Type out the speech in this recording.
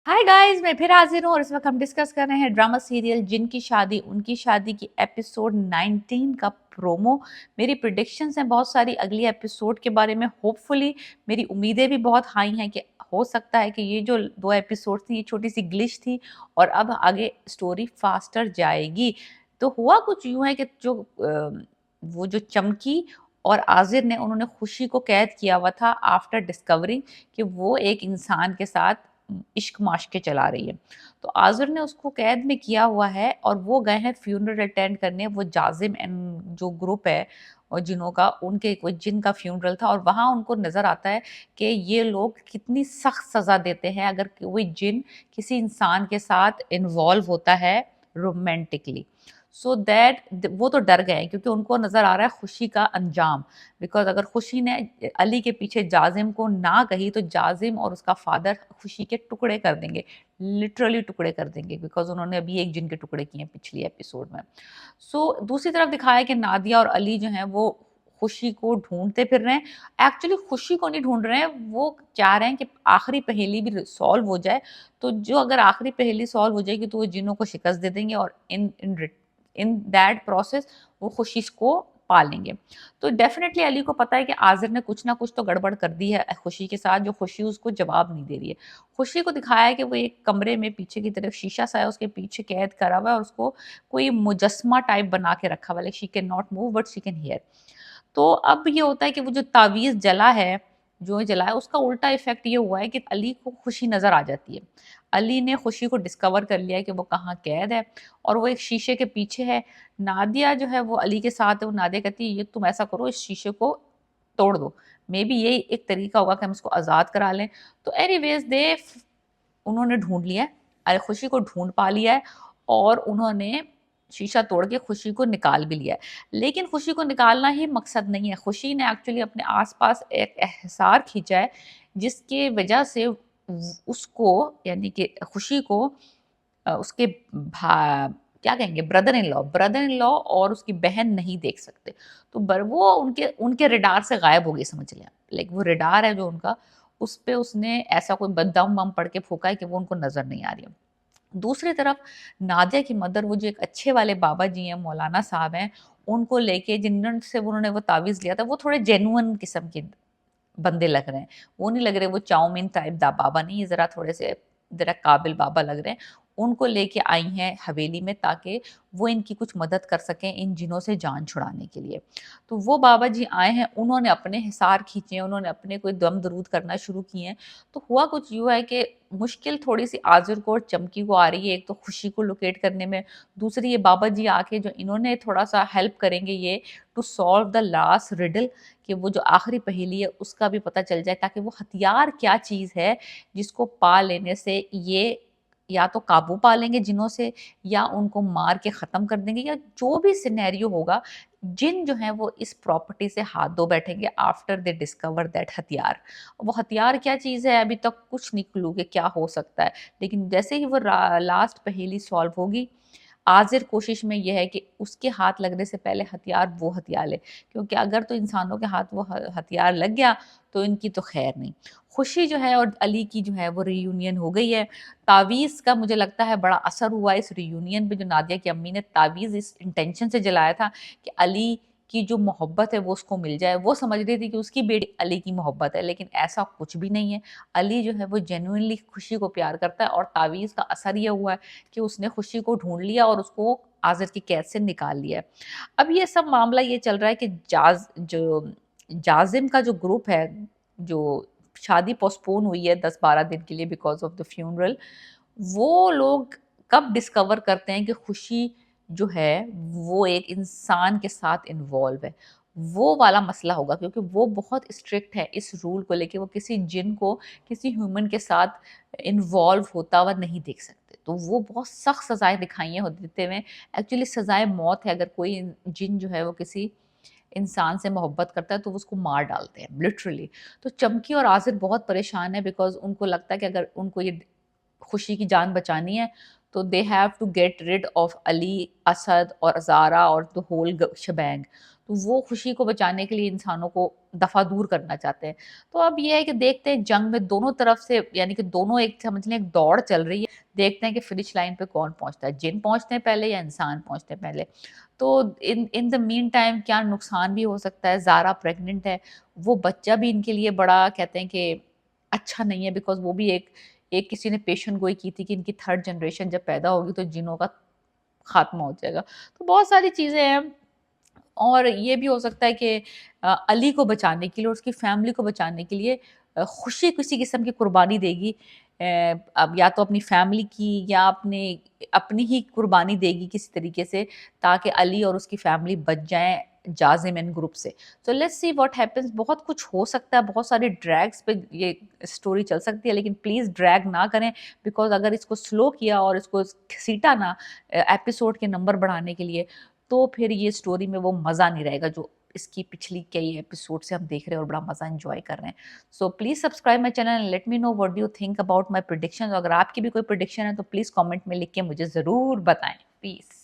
Hi guys, मैं फिर हाजिर हूँ और इस वक्त हम डिस्कस कर रहे हैं ड्रामा सीरियल जिन की शादी उनकी शादी की एपिसोड 19 का प्रोमो। मेरी प्रिडिक्शंस हैं बहुत सारी अगली एपिसोड के बारे में। होपफुली मेरी उम्मीदें भी बहुत हाई हैं कि हो सकता है कि ये जो दो एपिसोड थी ये छोटी सी ग्लिच थी और अब आगे स्टोरी फास्टर जाएगी। तो हुआ कुछ यूं है कि वो जो चमकी और आजिर ने उन्होंने खुशी को कैद किया हुआ था आफ्टर डिस्कवरिंग कि वो एक इंसान के साथ इश्क माश्के चला रही है। तो आज़िर ने उसको कैद में किया हुआ है और वो गए हैं फ्यूनरल अटेंड करने। वो जाजिम एंड जो ग्रुप है और जिनों का, उनके कोई जिन का फ्यूनरल था और वहाँ उनको नज़र आता है कि ये लोग कितनी सख्त सज़ा देते हैं अगर कोई जिन किसी इंसान के साथ इन्वॉल्व होता है रोमांटिकली। सो दैट वो तो डर गए क्योंकि उनको नज़र आ रहा है खुशी का अंजाम। बिकॉज अगर खुशी ने अली के पीछे जाजिम को ना कही तो जाजिम और उसका फादर खुशी के टुकड़े कर देंगे, लिटरली टुकड़े कर देंगे, बिकॉज उन्होंने अभी एक जिन के टुकड़े किए हैं पिछली एपिसोड में। दूसरी तरफ दिखाया कि नादिया और अली जो हैं वो खुशी को ढूंढते फिर रहे हैं। एक्चुअली खुशी को नहीं ढूंढ रहे हैं, वो चाह रहे हैं कि आखिरी पहेली भी सॉल्व हो जाए। तो जो अगर आखिरी पहेली सॉल्व हो जाएगी तो वो जिनों को शिकस्त दे देंगे और इन दैट प्रोसेस वो खुशी को पालेंगे। तो डेफिनेटली अली को पता है कि आजिर ने कुछ ना कुछ तो गड़बड़ कर दी है खुशी के साथ, जो खुशी उसको जवाब नहीं दे रही है। खुशी को दिखाया है कि वो एक कमरे में पीछे की तरफ शीशा सा है, उसके पीछे कैद करा हुआ है और उसको कोई मुजस्मा टाइप बना के रखा हुआ है। She can not move but she can hear. तो अब ये होता है कि वो जो तावीज़ जला है, जो जला है उसका उल्टा इफ़ेक्ट ये हुआ है कि अली को खुशी नज़र आ जाती है। अली ने खुशी को डिस्कवर कर लिया है कि वो कहाँ कैद है और वो एक शीशे के पीछे है। नादिया जो है वो अली के साथ है। वो नादिया कहती है ये तुम ऐसा करो, इस शीशे को तोड़ दो। मेबी यही एक तरीका होगा कि हम इसको आज़ाद करा लें। तो एनीवेज़ उन्होंने ढूँढ लिया है, खुशी को ढूँढ पा लिया है और उन्होंने शीशा तोड़ के खुशी को निकाल भी लिया है। लेकिन खुशी को निकालना ही मकसद नहीं है। खुशी ने एक्चुअली अपने आस-पास एक एहसार खींचा है जिसकी वजह से उसको, यानी कि खुशी को उसके क्या कहेंगे, ब्रदर इन लॉ और उसकी बहन नहीं देख सकते। तो वो उनके उनके रिडार से गायब हो गई, समझ लिया। लाइक वो रिडार है जो उनका, उस पे उसने ऐसा कोई बम बम पढ़ के फूका है कि वो उनको नजर नहीं आ रही है। दूसरी तरफ नादिया की मदर, वो जो एक अच्छे वाले बाबा जी हैं, मौलाना साहब हैं, उनको लेके जिनसे उन्होंने वो तावीज़ लिया था, वो थोड़े जेन्युइन किस्म के बंदे लग रहे हैं। वो नहीं लग रहे वो चाउमीन टाइप दा बाबा नहीं, ज़रा थोड़े से ज़रा काबिल बाबा लग रहे हैं। उनको लेके आई हैं हवेली में ताकि वो इनकी कुछ मदद कर सकें इन जिनों से जान छुड़ाने के लिए। तो वो बाबा जी आए हैं, उन्होंने अपने हिसार खींचे हैं, उन्होंने अपने कोई दम दरूद करना शुरू किए हैं। तो हुआ कुछ यूँ है कि मुश्किल थोड़ी-सी आज़िर को और चमकी को आ रही है, एक तो खुशी को लोकेट करने में, दूसरी ये बाबा जी आके जो इन्होंने थोड़ा-सा हेल्प करेंगे ये to solve the last riddle, कि वो जो आखिरी पहेली है उसका भी पता चल जाए ताकि वो हथियार क्या चीज़ है जिसको पा लेने से ये या तो काबू पा लेंगे जिनों से या उनको मार के ख़त्म कर देंगे, या जो भी सिनेरियो होगा, जिन जो है वो इस प्रॉपर्टी से हाथ धो बैठेंगे आफ्टर दे डिस्कवर दैट हथियार। वो हथियार क्या चीज़ है अभी तक कुछ नहीं क्लू कि क्या हो सकता है, लेकिन जैसे ही वो लास्ट पहेली सॉल्व होगी, आज़िर कोशिश में ये है कि उसके हाथ लगने से पहले हथियार वो हथियार ले, क्योंकि अगर तो इंसानों के हाथ वो हथियार लग गया तो इनकी तो खैर नहीं। खुशी जो है और अली की जो है वो रियूनियन हो गई है। तावीज़ का मुझे लगता है बड़ा असर हुआ इस रियूनियन पे। जो नादिया की अम्मी ने तावीज़ इस इंटेंशन से जलाया था कि अली की जो मोहब्बत है वो उसको मिल जाए। वो समझ रही थी कि उसकी बेटी अली की मोहब्बत है, लेकिन ऐसा कुछ भी नहीं है। अली जो है वो जेन्युइनली खुशी को प्यार करता है और तावीज़ का असर ये हुआ है कि उसने खुशी को ढूँढ लिया और उसको आज़िर की कैद से निकाल लिया है। अब ये सब मामला ये चल रहा है कि जाज़िम का जो ग्रुप है, जो शादी पोस्टपोन हुई है 10-12 दिन के लिए बिकॉज़ ऑफ द फ्यूनरल, वो लोग कब डिस्कवर करते हैं कि खुशी जो है वो एक इंसान के साथ इन्वॉल्व है। वो वाला मसला होगा क्योंकि वो बहुत स्ट्रिक्ट है इस रूल को लेके। वो किसी जिन को किसी ह्यूमन के साथ इन्वॉल्व होता हुआ नहीं देख सकते। तो वो बहुत सख्त सज़ाएँ दिखाई हैं देते हुए। एक्चुअली सज़ाए मौत है, अगर कोई जिन जो है वो किसी इंसान से मोहब्बत करता है तो वो उसको मार डालते हैं लिटरली। तो चमकी और आज़िर बहुत परेशान है बिकॉज़ उनको लगता है कि अगर उनको ये खुशी की जान बचानी है तो they have to get rid of Ali, Asad और ज़ारा और द होल शबैंग। तो वो खुशी को बचाने के लिए इंसानों को दफ़ा दूर करना चाहते हैं। तो अब ये है कि देखते हैं जंग में दोनों तरफ से, यानी कि दोनों एक समझ लें एक दौड़ चल रही है। देखते हैं कि फिनिश लाइन पे कौन पहुँचता है, जिन पहुँचते हैं पहले या इंसान पहुँचते हैं पहले। तो इन इन द मीन टाइम क्या नुकसान भी हो सकता है, ज़ारा प्रेग्नेंट है, वो बच्चा भी इनके लिए बड़ा कहते हैं कि अच्छा नहीं है, बिकॉज़ वो भी एक एक किसी ने पेशन गोई की थी कि इनकी थर्ड जनरेशन जब पैदा होगी तो जिन्नों का खात्मा हो जाएगा। तो बहुत सारी चीज़ें हैं और ये भी हो सकता है कि अली को बचाने के लिए और उसकी फैमिली को बचाने के लिए खुशी किसी किस्म की कुर्बानी देगी। अब या तो अपनी फैमिली की या अपने अपनी ही कुर्बानी देगी किसी तरीके से, ताकि अली और उसकी फैमिली बच जाएँ जाज़िम ग्रुप से। तो लेट्स सी व्हाट हैपेंस। बहुत कुछ हो सकता है, बहुत सारे ड्रैग्स पे ये स्टोरी चल सकती है, लेकिन प्लीज़ ड्रैग ना करें, बिकॉज़ अगर इसको स्लो किया और इसको घसीटा ना एपिसोड के नंबर बढ़ाने के लिए, तो फिर ये स्टोरी में वो मज़ा नहीं रहेगा जो इसकी पिछली कई एपिसोड से हम देख रहे हैं और बड़ा मज़ा एन्जॉय कर रहे हैं। So please subscribe my channel and let me know what do you think about my predictions. अगर आपकी भी कोई प्रेडिक्शन है तो प्लीज़ कमेंट में लिख के मुझे ज़रूर बताएँ। पीस।